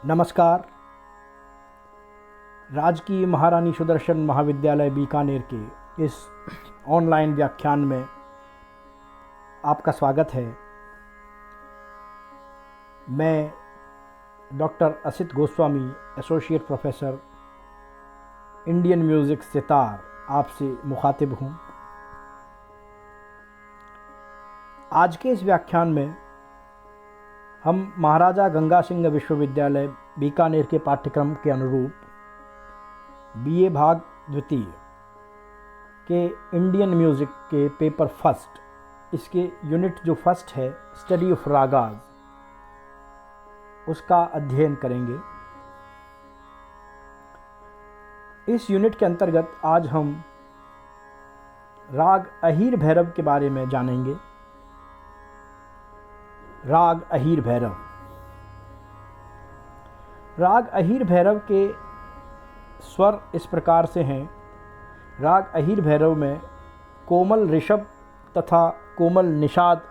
नमस्कार। राजकीय महारानी सुदर्शन महाविद्यालय बीकानेर के इस ऑनलाइन व्याख्यान में आपका स्वागत है। मैं doctor Asit Goswami, associate professor, Indian music sitar, आपसे मुखातिब हूँ। आज के इस व्याख्यान में हम महाराजा गंगा सिंह विश्वविद्यालय बीकानेर के पाठ्यक्रम के अनुरूप बीए भाग द्वितीय के इंडियन म्यूज़िक के पेपर फर्स्ट, इसके यूनिट जो फर्स्ट है स्टडी ऑफ रागाज, उसका अध्ययन करेंगे। इस यूनिट के अंतर्गत आज हम राग अहीर भैरव के बारे में जानेंगे। राग अहीर भैरव। राग अहीर भैरव के स्वर इस प्रकार से हैं। राग अहीर भैरव में कोमल ऋषभ तथा कोमल निषाद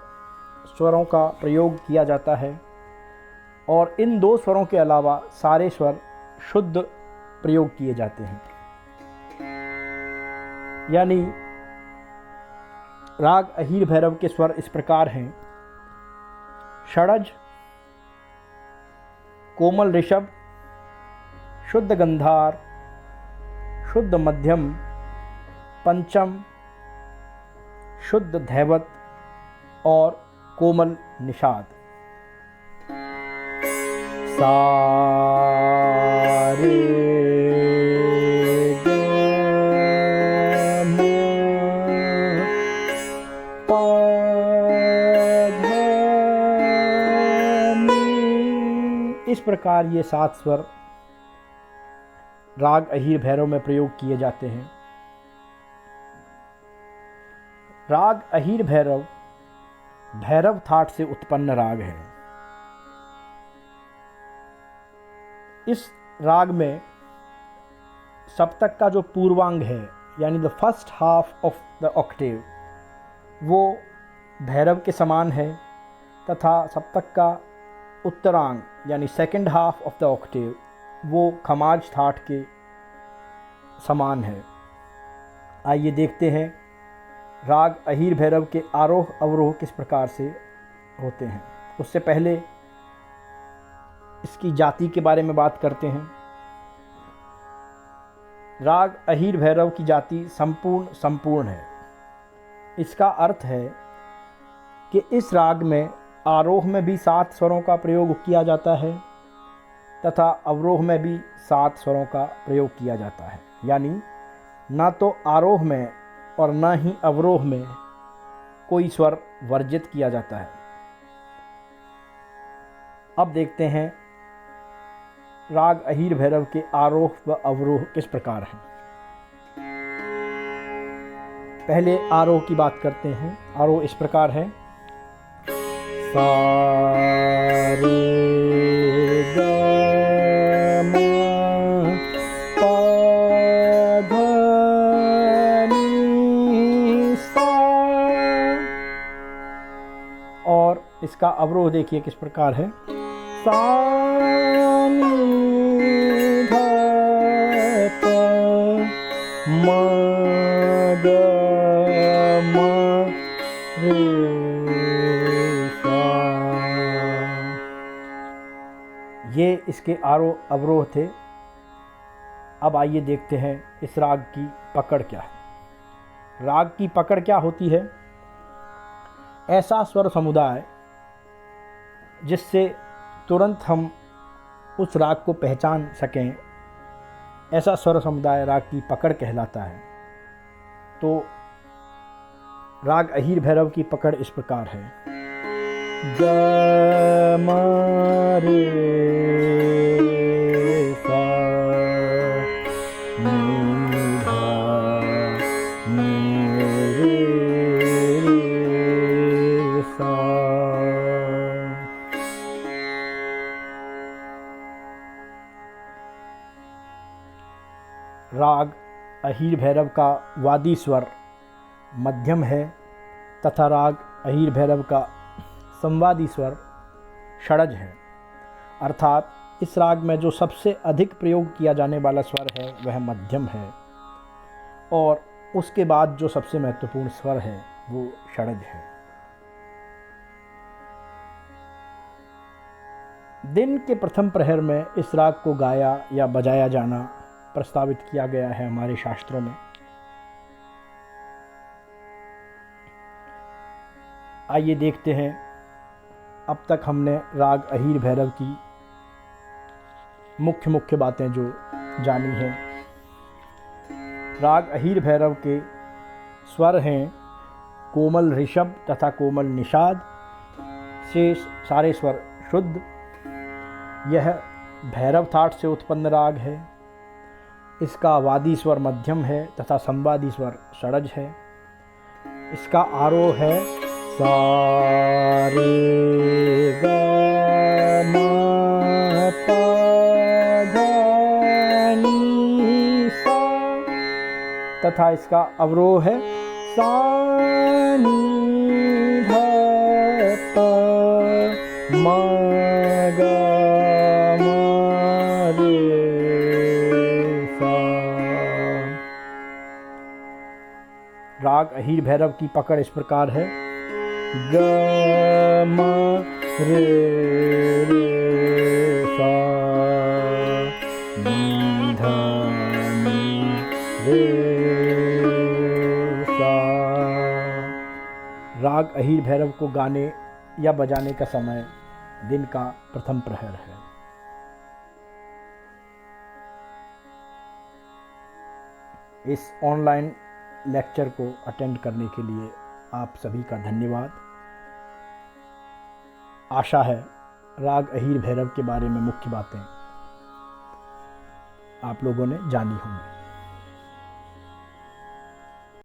स्वरों का प्रयोग किया जाता है और इन दो स्वरों के अलावा सारे स्वर शुद्ध प्रयोग किए जाते हैं। यानी राग अहीर भैरव के स्वर इस प्रकार हैं: षडज, कोमल ऋषभ, शुद्ध गंधार, शुद्ध मध्यम, पंचम, शुद्ध धैवत और कोमल निषाद। सा रे इस प्रकार ये 7 स्वर राग अहीर भैरव में प्रयोग किए जाते हैं। राग अहीर भैरव भैरव थाट से उत्पन्न राग है। इस राग में सप्तक का जो पूर्वांग है, यानी the first half of the Octave, वो भैरव के समान है तथा सप्तक का उत्तरांग यानी second half of the Octave वो खमाज थाट के समान है। आइए देखते हैं राग अहीर भैरव के आरोह अवरोह किस प्रकार से होते हैं। उससे पहले इसकी जाति के बारे में बात करते हैं। राग अहीर भैरव की जाति संपूर्ण है। इसका अर्थ है कि इस राग में आरोह में भी 7 स्वरों का प्रयोग किया जाता है तथा अवरोह में भी 7 स्वरों का प्रयोग किया जाता है। यानी ना तो आरोह में और ना ही अवरोह में कोई स्वर वर्जित किया जाता है। अब देखते हैं राग अहीर भैरव के आरोह व अवरोह किस प्रकार हैं। पहले आरोह की बात करते हैं। आरोह इस प्रकार है: सा रे ग म प ध नि सा। और इसका अवरोह देखिए किस प्रकार है: सा नि ध प म ग म रे। ये इसके आरोह अवरोह थे। अब आइए देखते हैं इस राग की पकड़ क्या है। राग की पकड़ क्या होती है? ऐसा स्वर समुदाय जिससे तुरंत हम उस राग को पहचान सकें, ऐसा स्वर समुदाय राग की पकड़ कहलाता है। तो राग अहीर भैरव की पकड़ इस प्रकार है: ग म रे सा नि धा नि रे सा। राग अहीर भैरव का वादी स्वर मध्यम है तथा राग अहीर भैरव का संवादी स्वर षडज है। अर्थात इस राग में जो सबसे अधिक प्रयोग किया जाने वाला स्वर है वह मध्यम है, और उसके बाद जो सबसे महत्वपूर्ण स्वर है वो षड्ज है। दिन के प्रथम प्रहर में इस राग को गाया या बजाया जाना प्रस्तावित किया गया है हमारे शास्त्रों में। आइए देखते हैं, अब तक हमने राग अहीर भैरव की मुख्य बातें जो जानी हैं। राग अहीर भैरव के स्वर हैं कोमल ऋषभ तथा कोमल निषाद, शेष सारे स्वर शुद्ध। यह भैरव थाट से उत्पन्न राग है। इसका वादी स्वर मध्यम है तथा संवादी स्वर षड्ज है। इसका आरोह है सा रे ग म प ध नि सा, तथा इसका अवरोह है सा नी ध प म ग म रे सा। राग अहीर भैरव की पकड़ इस प्रकार है ग म रे सा नी ध नि रे सा। राग अहीर भैरव को गाने या बजाने का समय दिन का प्रथम प्रहर है। इस ऑनलाइन लेक्चर को अटेंड करने के लिए आप सभी का धन्यवाद। आशा है राग अहीर भैरव के बारे में मुख्य बातें आप लोगों ने जानी होंगी।